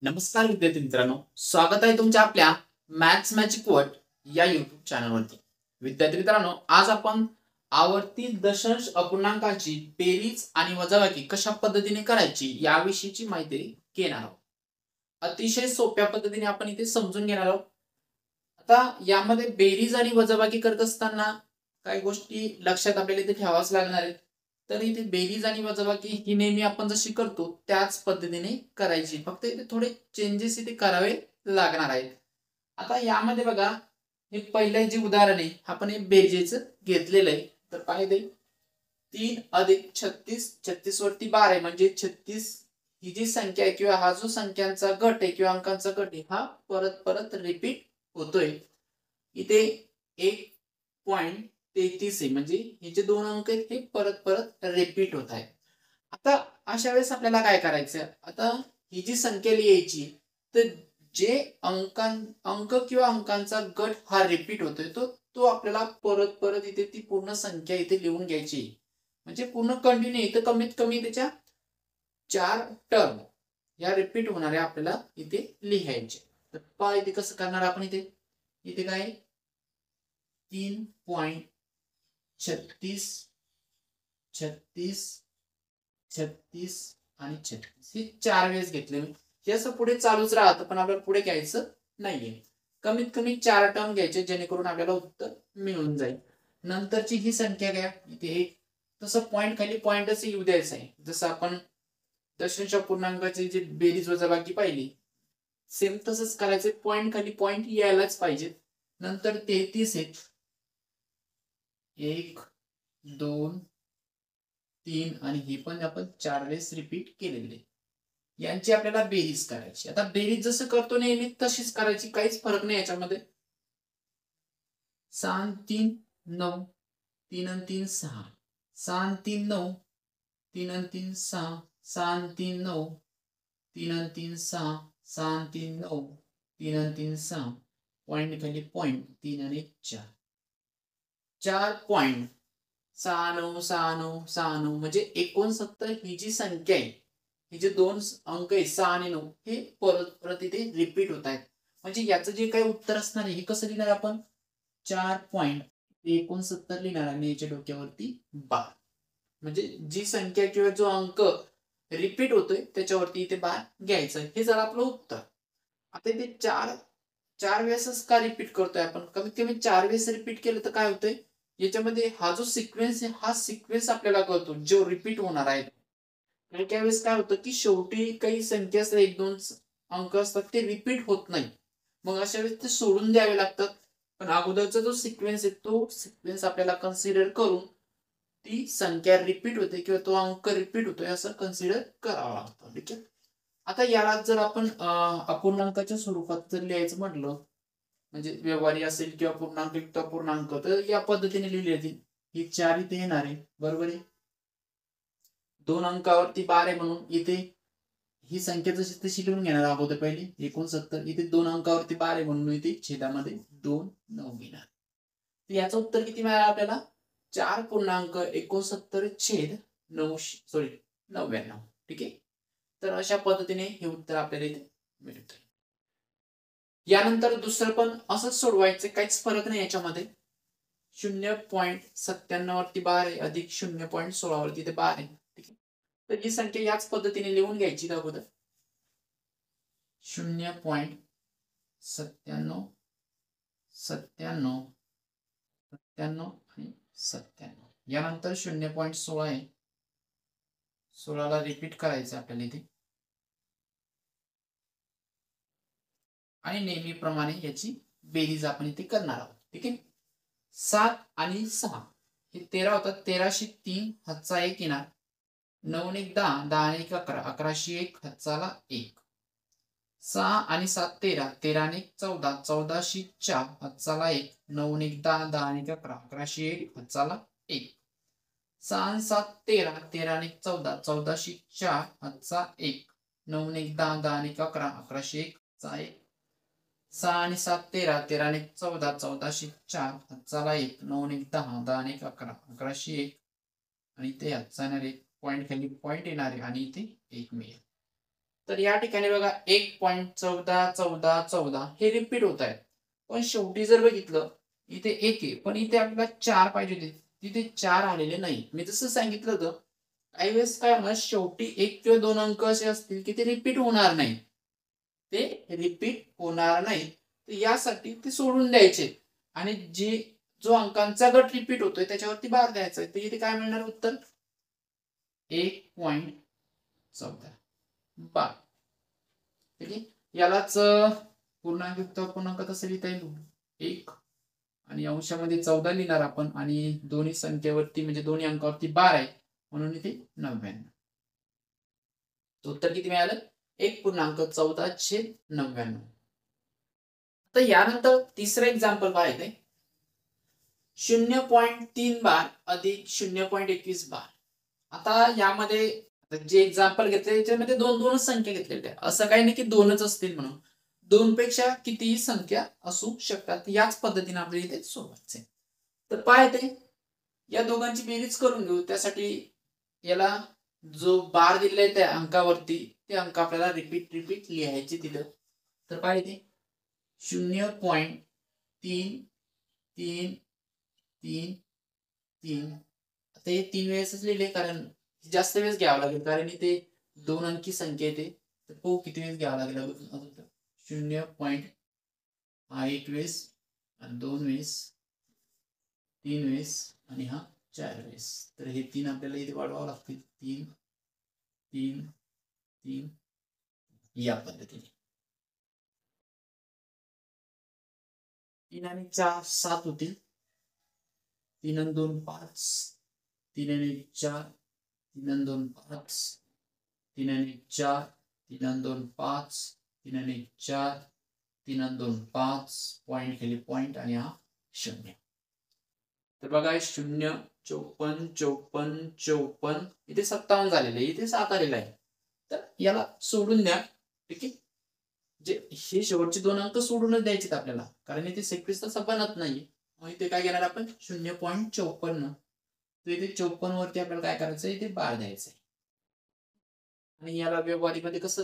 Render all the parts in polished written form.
नमस्कार विद्यार्थी मित्रांनो, स्वागत आहे तुमच्या आपल्या मॅथ्स मॅजिक वर्ड या युट्यूब चॅनलवरती. विद्यार्थी मित्रांनो, आज आपण आवर्ती दशांश अपूर्णांकाची बेरीज आणि वजाबाकी कशा पद्धतीने करायची याविषयीची माहिती घेणार आहोत. अतिशय सोप्या पद्धतीने आपण इथे समजून घेणार आहोत. आता यामध्ये बेरीज आणि वजाबाकी करत असताना काही गोष्टी लक्षात आपल्याला इथे ठेवाव्याच लागणार आहेत. तर इथे बेरीज आणि वजाबाकी ही नेहमी आपण जशी करतो त्याच पद्धतीने करायची, फक्त इथे थोडे चेंजेस इथे करावे लागणार आहेत. आता यामध्ये बघा, हे पहिलं जे उदाहरण आहे आपण हे बेरजेचं घेतलेलं आहे. तर पाहिजे 3 अधिक 36, 36 वरती 12 आहे म्हणजे 36 ही जी संख्या आहे किंवा हा जो संख्यांचा गट आहे किंवा अंकांचा गट आहे हा परत परत रिपीट होतोय. इथे 1.33 आहे म्हणजे हे जे दोन अंक आहेत हे परत परत रिपीट होत आहेत. आता अशा वेळेस आपल्याला काय करायचं, आता ही जी संख्या लिहायची, तर जे अंक किंवा अंकांचा गट हा रिपीट होतोय तो तो आपल्याला परत परत इथे ती पूर्ण संख्या इथे लिहून घ्यायची, म्हणजे पूर्ण कंटिन्यू इथे कमीत कमी त्याच्या 4 टर्म या रिपीट होणाऱ्या आपल्याला इथे लिहायचे. तर पहा इथे कसं करणार आपण, इथे इथे काय 3.36, 36, 36 आणि 36 हे 4 वेळेस घेतले मी. हे असं पुढे चालूच राहतं पण आपल्याला पुढे घ्यायचं नाहीये. कमीत कमी 4 टर्म घ्यायचे जेणेकरून आपल्याला उत्तर मिळून जाईल. नंतरची ही संख्या घ्या इथे 1, तसं पॉइंट खाली पॉइंटच येऊ द्यायचं आहे. जसं आपण दशांश पूर्णांकाची जी बेरीज वजाबाकी पाहिली सेम तसंच करायचं, पॉइंट खाली पॉइंट यायलाच पाहिजे. नंतर 33 आहेत, 1, 2, 3 आणि हे पण आपण 4 वेळेस रिपीट केलेले. यांची आपल्याला बेरीज करायची. आता बेरीज जसं करतो नेहमी तशीच करायची, काहीच फरक नाही याच्यामध्ये. 6 आणि 3 9, 3 आणि 3 6, 6 आणि 3 9, 3 आणि 3 6, 6 आणि 3 9, 3 आणि 3 6, 6 आणि 3 9, 3 आणि 3 6, पॉइंट खाली पॉइंट 3 आणि 4, 4 पॉइंट 6 9 6 9 6 9 म्हणजे 69 ही जी संख्या आहे, हे जे दोन अंक आहे 6 आणि 9 हे परत परत इथे रिपीट होत आहेत. म्हणजे याचं जे काही उत्तर असणार आहे हे कसं लिहिणार आपण, 4.69 लिहिणार आणि याच्या डोक्यावरती 12, म्हणजे जी संख्या किंवा जो अंक रिपीट होतोय त्याच्यावरती इथे 12 घ्यायचं. हे जर आपलं उत्तर. आता इथे 4 वेळेसच का रिपीट करतोय आपण, कमीत कमी 4 वेळेस रिपीट केलं तर काय होतंय, याच्यामध्ये हा जो सिक्वेन्स आहे हा सिक्वेन्स आपल्याला कळतो जो रिपीट होणार आहे. आणि त्यावेळेस काय होतं की शेवटी काही संख्या असतात, 1-2 अंक असतात ते रिपीट होत नाही, मग अशा वेळेस ते सोडून द्यावे लागतात. पण अगोदरचा जो सिक्वेन्स आहे तो सिक्वेन्स आपल्याला कन्सिडर करून ती संख्या रिपीट होते किंवा तो अंक रिपीट होतोय असं कन्सिडर करावं लागतं. ठीक आहे. आता याला जर आपण अपूर्णांकाच्या स्वरूपात जर लिहायचं म्हटलं, म्हणजे व्यवहारी असेल किंवा पूर्णांक अपूर्णांक, तर या पद्धतीने लिहिली जातील. ही 4 इथे येणार आहे, बरोबर आहे. 2 अंकावरती 12 म्हणून इथे ही संख्या जशी तशी लिहून घेणार अगोदर पहिली 69, इथे 2 अंकावरती 12 म्हणून इथे छेदामध्ये 2 9 घेणार. तर याचं उत्तर किती मिळालं आपल्याला, 4.69 छेद 99. ठीक आहे. तर अशा पद्धतीने हे उत्तर आपल्याला इथे मिळतं. यानंतर दुसरं पण असंच सोडवायचं, काहीच फरक नाही याच्यामध्ये. 0.97 वरती 12 अधिक 0.16 वरती ते 12. ठीक आहे. तर ही संख्या याच पद्धतीने लिहून घ्यायची अगोदर. 0.97 97 97 आणि 97. यानंतर 0.16 आहे, 16ला रिपीट करायचं आपल्याला इथे आणि नेहमीप्रमाणे याची बेरीज आपण इथे करणार आहोत. ठीक आहे. 7 आणि 6 हे 13 होतात, 1303 हातचा 1 येणार, 9 1 10, 10 आणि 1 11, 1101 हातचाला 1, 6 आणि 7 13, 13 आणि 1 14, 1404 हातचाला 1, 9 1 10, 10 आणि 1 11, 1101 हातचाला 1, 6 आणि 7 13, 13 आणि 1 14, 1404 हातचा 1, 9 1 10, 10 आणि 1 11, 1101 हातचा 1, 6 आणि 7 13, 13 आणि 1 14, 1404 हातचाला 1, 9 1 10, 10 आणि 1 11, 1101 आणि ते हातचा येणार 1, पॉईंट खाली पॉईंट येणार आहे आणि इथे 1 मिळेल. तर या ठिकाणी बघा 1.141414 हे रिपीट होत आहे. पण शेवटी जर बघितलं इथे 1 आहे, पण इथे आपल्याला 4 पाहिजे होते, तिथे 4 आलेले नाही. मी जसं सांगितलं होतं काही वेळेस काय होणार, शेवटी 1 किंवा 2 अंक असे असतील की ते रिपीट होणार नाही, तर यासाठी ते सोडून द्यायचे आणि जो अंकांचा गट रिपीट होतोय त्याच्यावरती बार द्यायचा. तर इथे काय मिळणार उत्तर 1.14 बार. ठीक आहे. यालाच पूर्णांक युक्त पूर्णांक कसं लिहिता येईल, 1 आणि अंशामध्ये 14 लिहिणार आपण आणि दोन्ही संख्येवरती म्हणजे दोन्ही अंकावरती बार आहे म्हणून इथे 99. उत्तर किती मिळालं 1.14/99. आता यानंतर तिसरं एक्झाम्पल पाहायचंय 0.3 बार अधिक 0.21 बार. आता यामध्ये जे एक्झाम्पल घेतले त्याच्यामध्ये दोनच संख्या घेतलेल्या आहे. असं काही नाही की दोनच असतील म्हणून, दोन पेक्षा कितीही संख्या असू शकतात. याच पद्धतीने आपल्याला इथे सोडवायचे. तर पाहते या दोघांची बेरीज करून घेऊ. त्यासाठी याला जो बार दिलेला आहे त्या अंकावरती ते अंक आपल्याला रिपीट लिहायचे तिथं. तर पाहते 0.33333. आता हे 3 वेळेसच लिहिले कारण जास्त वेळेस घ्यावं लागेल कारण इथे 2 अंकी संख्या येते. तर हो किती वेळेस घ्यावं लागेल 0. हा 1 वेळेस आणि 2 वेळेस 3 वेळेस आणि हा 4 वेळेस. तर हे 3 आपल्याला इथे वाढवावं लागतील. 3 3 3 या पद्धतीने 3 आणि 4 7 होतील. 3 आणि 2 5, 3 आणि 4, 3 आणि 2 5, 3 आणि 4, 3 आणि 2 5, 3 आणि 4, 3 आणि 2 5, पॉईंट केली पॉईंट आणि हा 0. तर बघा 0 54 54 54 इथे 57 झालेलं आहे, इथे 7 आलेलं आहे. तर याला सोडून द्या. ठीक आहे. जे हे शेवटचे 2 अंक सोडूनच द्यायचे आपल्याला कारण इथे सिक्वेन्स तसा बनत नाही. मग इथे काय घेणार आपण 0.54. तर इथे 54 वरती आपल्याला काय करायचं इथे बार द्यायचंय. आणि याला व्यवहारीमध्ये कसं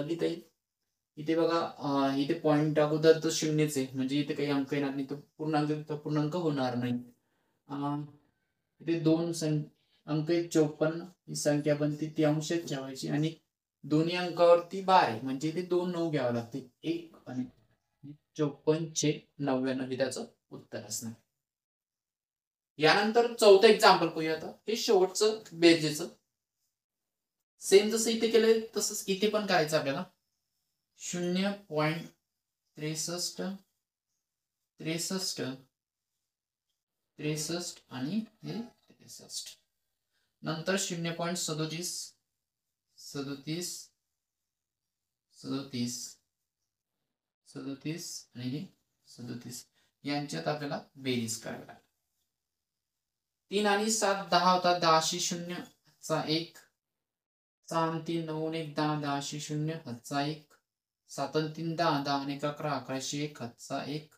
लिहिता येईल, इथे बघा इथे पॉईंट अगोदर तर 0च आहे म्हणजे इथे काही अंक येणार नाही, तो पूर्णांक होणार नाही. इथे 2 अंक 54 ही संख्या बनते ती अंशात ठेवायची आणि दोन्ही अंकावरती बार आहे म्हणजे इथे 2 9 घ्यावं लागते. 1 आणि 54/99 हे त्याचं उत्तर असणार. यानंतर चौथं एक्झाम्पल पाहूया. आता हे शेवटचं बेरजेचं सेम जसं इथे केलंय तसंच इथे पण करायचं आपल्याला. 0.63 63 63 आणि हे 63. नंतर 0.37 37 37 37 आणि हे 37 यांच्यात आपल्याला बेरीज करावी लागेल. 3 आणि 7 10 होता. 10शी 0 चा 1. 6 आणि 3 9 आणि 1 10 10शी 0 हातचा 1. 7 आणि 3 10 10 आणि 11 11शी 1 हातचा 1.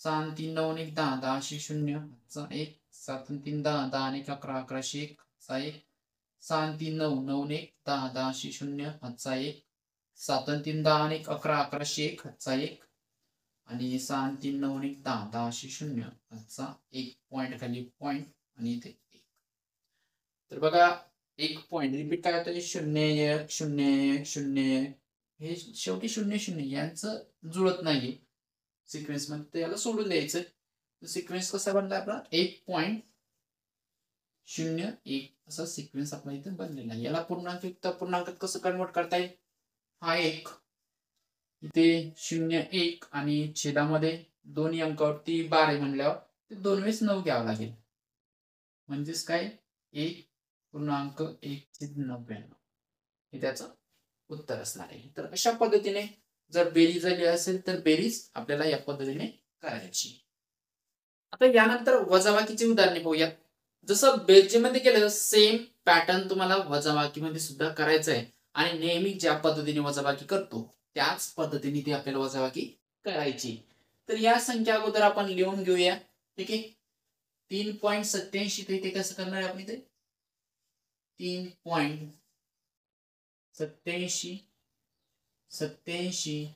6 आणि 3 9 आणि 1 10 10शी 0 हातचा 1. 7 आणि 3 10 10 आणि 11 11शी 1 हातचा 1. 6 आणि 3 9 9 आणि 1 10 10शी 0 हातचा 1. 7 आणि 3 10 आणि 11 11शी 1 हातचा 1 आणि 6 आणि 3 9 आणि 10 10शी 0 हातचा 1. पॉईंट खाली पॉईंट आणि इथे 1. तर बघा 1 पॉईंट रिपीट काय होतं 0 1 0 1 0 हे शेवटी 0 0 यांचं जुळत नाहीये सिक्वेन्स मध्ये, तर याला सोडून द्यायचं. सिक्वेन्स कसा बनला आपला 1.01 असा सिक्वेन्स आपला इथे बनलेला आहे. याला पूर्णांक युक्त पूर्णांकात कसं कन्वर्ट करता येईल, हा 1 इथे 0 1 आणि छेदामध्ये दोन्ही अंकावरती 12 म्हणल्यावर ते 2 वेळेस 9 घ्यावं लागेल म्हणजेच काय 1.1/99 हे त्याचं उत्तर असणार आहे. तर अशा पद्धतीने जर बेरीज झाली असेल तर बेरीज आपल्याला या पद्धतीने करायची. आता यानंतर वजाबाकीची उदाहरणे पाहूयात. जसं बेरजेमध्ये केलं सेम पॅटर्न तुम्हाला वजाबाकीमध्ये सुद्धा करायचं आहे आणि नेहमी ज्या पद्धतीने वजाबाकी करतो त्याच पद्धतीने ती आपल्याला वजाबाकी करायची. तर या संख्या अगोदर आपण लिहून घेऊया. ठीक आहे. 3.87 तर इथे कसं करणार आहे आपण इथे 3.87 87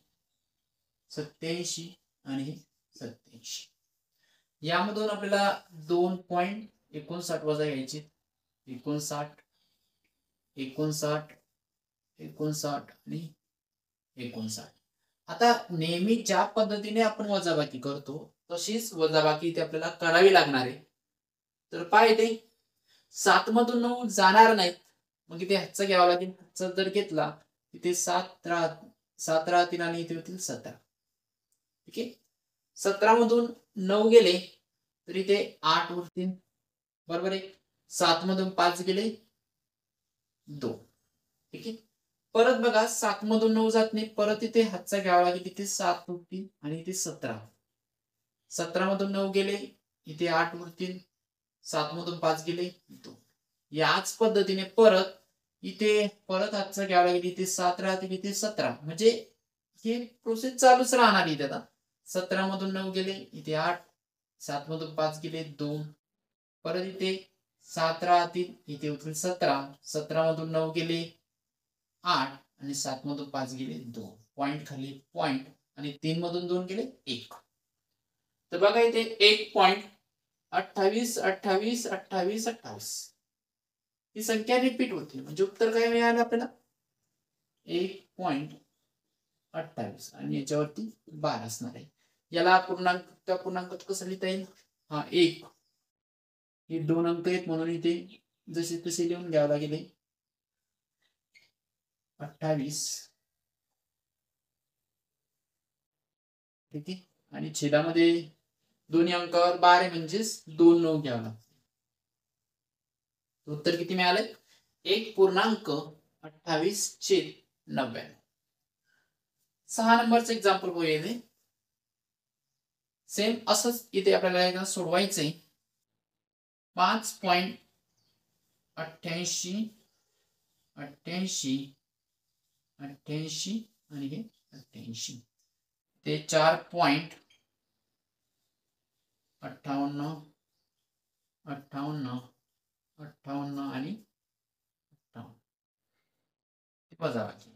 87 आणि हे 87. यामधून आपल्याला 2.59 वजा घ्यायचे. 59 59 59 आणि 59. आता नेहमी ज्या पद्धतीने आपण वजाबाकी करतो तशीच वजाबाकी इथे आपल्याला करावी लागणार आहे. तर पाय ते 7 मधून 9 जाणार नाहीत, मग इथे हातचा घ्यावा लागेल. हातचा जर घेतला इथे 7 राहतील आणि इथे होतील 17. ठीक आहे. 17 मधून 9 गेले तर इथे 8 उरतील. बरोबर आहे. 7 मधून 5 गेले 2. ठीक आहे. परत बघा 7 मधून 9 जात नाही, परत इथे हातचा घ्यावा लागेल. इथे 7 उरतील आणि इथे 17. 17 मधून 9 गेले इथे 8 उरतील. 7 मधून 5 गेले 2. याच पद्धतीने परत इथे परत हातचा घ्यावा लागेल. इथे 7 राहतील इथे 17. म्हणजे हे प्रोसेस चालूच राहणार इथे. आता 17 मधून 9 गेले इथे 8. 7 मधून 5 गेले 2. परत इथे 7 राहतील इथे होतील 17. 17 मधून 9 गेले 8 आणि 7 मधून 5 गेले 2. पॉइंट खाली पॉइंट आणि 3 मधून 2 गेले 1. तर बघा इथे 1.28 28 28 28 ही संख्या रिपीट होते. म्हणजे उत्तर काय मिळालं आपल्याला? 1.28 आणि याच्यावरती 12 असणार आहे. याला पूर्णांकात कसं लिहिता येईल? हा 1 हे 2 अंक आहेत म्हणून इथे जसे तसे लिहून घ्यावं लागेल. 28. ठीक आहे. आणि छेदामध्ये दोन्ही अंकावर 12 म्हणजेच 2 9 घ्यावं लागतं. उत्तर किती मिळालंय? 1.28/99. 6 नंबरचं एक्झाम्पल बघूया. सेम असंच इथे आपल्याला सोडवायचंय. 5.88 88 88 आणि हे 88 ते 4.58 58 58 आणि 58 वजाबाकी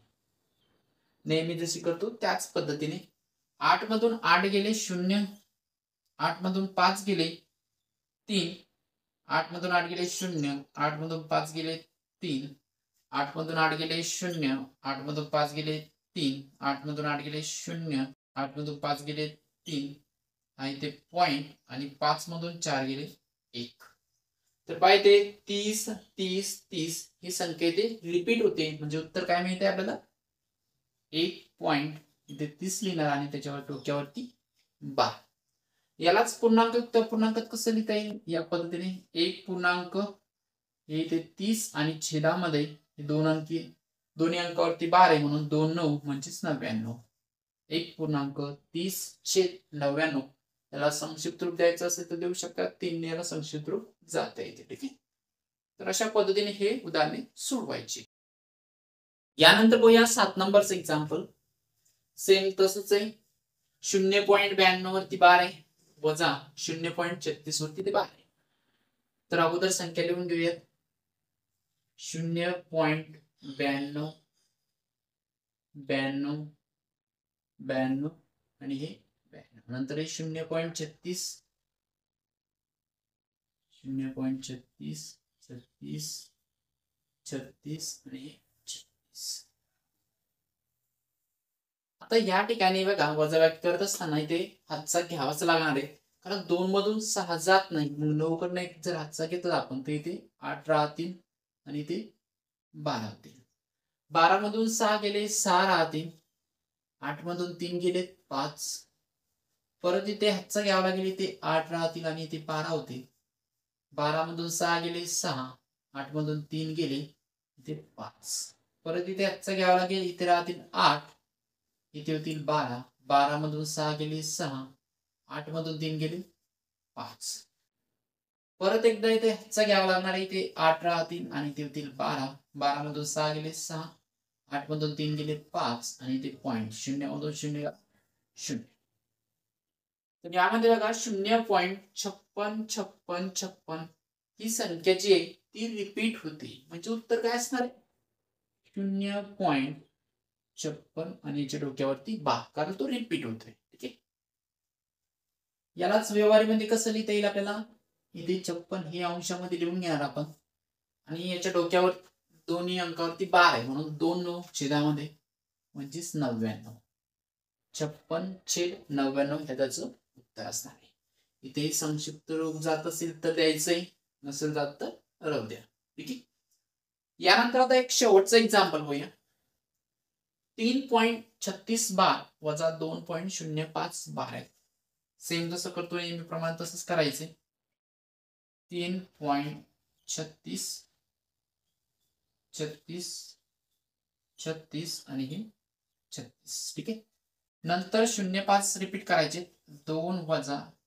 नेहमी जशी करतो त्याच पद्धतीने. 8 मधून 8 गेले 0. 8 मधून 5 गेले 3. 8 मधून 8 गेले 0. 8 मधून 5 गेले 3. 8 मधून 8 गेले 0. 8 मधून 5 गेले 3. 8 मधून 8 गेले 0. 8 मधून 5 गेले 3 आणि ते पॉइंट आणि 5 मधून 4 गेले 1. तर पाहिजे 30 30 30 ही संख्या इथे रिपीट होते. म्हणजे उत्तर काय मिळते आपल्याला? 1 पॉइंट इथे 30 लिहिणार आणि त्याच्यावर डोक्यावरती 12. यालाच पूर्णांकात कसं लिहिता येईल? या पद्धतीने 1 पूर्णांक हे इथे 30 आणि छेदामध्ये दोन्ही अंकावरती 12 आहे म्हणून 2 9 म्हणजेच 99. 1.30/99. त्याला संक्षिप्त रूप द्यायचं असेल तर देऊ शकतात. 3 याला संक्षिप्त रूप जाता येते. ठीक आहे. तर अशा पद्धतीने हे उदाहरणे सोडवायची. यानंतर बघूया 7 नंबरचं एक्झाम्पल. सेम तसंच आहे. 0.92 वरती 12 वजा 0.36 वरती ते 12. तर अगोदर संख्या लिहून घेऊयात. 0.92 92 आणि हे 92. नंतर हे 0.36 0.36 36 36 आणि हे 36. आता या ठिकाणी बघा वजाबाकी करत असताना इथे हातचा घ्यावाच लागणार आहे. कारण 2 मधून 6 जात नाही. मग 9 कडनं जर हातचा घेतला आपण तर इथे 8 राहतील आणि इथे 12 होतील. 12 मधून 6 गेले 6 राहतील. 8 मधून 3 गेले 5. परत इथे हातचा घ्यावा लागेल. इथे 8 राहतील आणि इथे 12 होतील. 12 मधून 6 गेले 6. 8 मधून 3 गेले इथे 5. परत इथे हातचा घ्यावा लागेल. इथे राहतील 8. इथे होतील 12. 12 मधून 6 गेले 6. 8 मधून 3 गेले 5. परत एकदा इथे हातचा घ्यावा लागणार आहे. इथे 8 राहतील आणि इथे होतील 12. 12 मधून 6 गेले 6. 8 मधून 3 गेले 5 आणि इथे पॉइंट 0 मधून 0 0. तर यामध्ये बघा 0.565656 ही संख्या जी आहे ती रिपीट होते. म्हणजे उत्तर काय असणार आहे? 0.565656 56 आणि याच्या डोक्यावरती 12 कारण तो रिपीट होतोय. ठीक आहे. यालाच व्यवहारीमध्ये कसं लिहिता येईल आपल्याला? इथे 56 हे अंशामध्ये लिहून घेणार आपण आणि याच्या डोक्यावर दोन्ही अंकावरती 12 आहे म्हणून 2 छेदामध्ये म्हणजेच 99. 56/99 हे त्याचं उत्तर असणार आहे. इथे संक्षिप्त रूप जात असेल तर द्यायचंय, नसेल जात तर राहू द्या. ठीक आहे. यानंतर आता एक शेवटचं एक्झाम्पल होऊया. 3.36 बार वजा 2.05 बार आहे. सेम जसं करतोय नेहमीप्रमाणे तसंच करायचंय. 3.36 36 आणि हे 36. ठीक आहे. नंतर 0.5 रिपीट करायचे. 2.05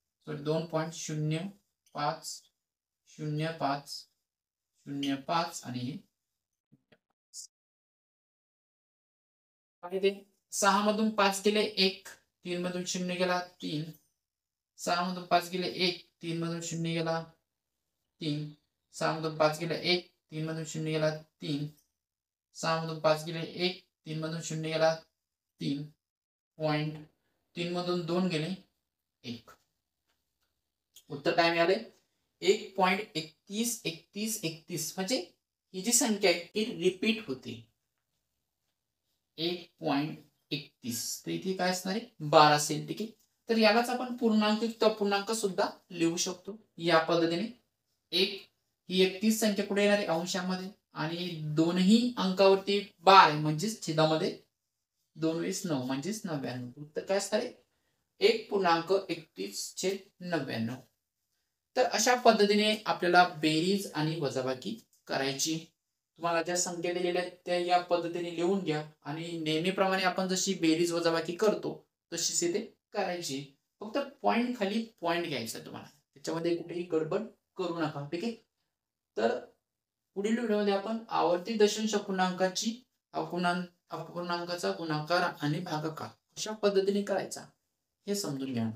05 आणि हे 6 मधून 5 गेले 1, 3 मधून 0 गेला 3, 6 मधून 5 गेले 1, 3 मधून 0 गेला 3, 6 मधून 5 गेले 1, 3 मधून 0 गेला 3, 6 मधून 5 गेले 1, 3 मधून 0 गेला 3, पॉइंट 3 मधून 2 गेले 1. उत्तर काय मिळाले? 1.31 म्हणजे ही जी संख्या आहे ती रिपीट होते. 1.31 तर इथे काय असणार आहे? 12 असेल. ठीक आहे. तर यालाच आपण पूर्णांक अपूर्णांक सुद्धा लिहू शकतो या पद्धतीने. ही 31 संख्या कुठे येणार आहे? अंशामध्ये आणि दोन्ही अंकावरती 12 आहे म्हणजेच छेदामध्ये 2/9 म्हणजेच 99. उत्तर काय असणार आहे? 1.31/99. तर अशा पद्धतीने आपल्याला बेरीज आणि वजाबाकी करायची. तुम्हाला ज्या संख्या दिलेल्या आहेत त्या या पद्धतीने लिहून घ्या आणि नेहमीप्रमाणे आपण जशी बेरीज वजाबाकी करतो तशीच इथे करायची. फक्त पॉइंट खाली पॉइंट घ्यायचा तुम्हाला, त्याच्यामध्ये कुठेही गडबड करू नका. ठीक आहे. तर पुढील व्हिडिओमध्ये आपण आवर्ती दशांश अपूर्णांकाची अपूर्णांकाचा गुणाकार आणि भागाकार अशा पद्धतीने करायचा हे समजून घ्या.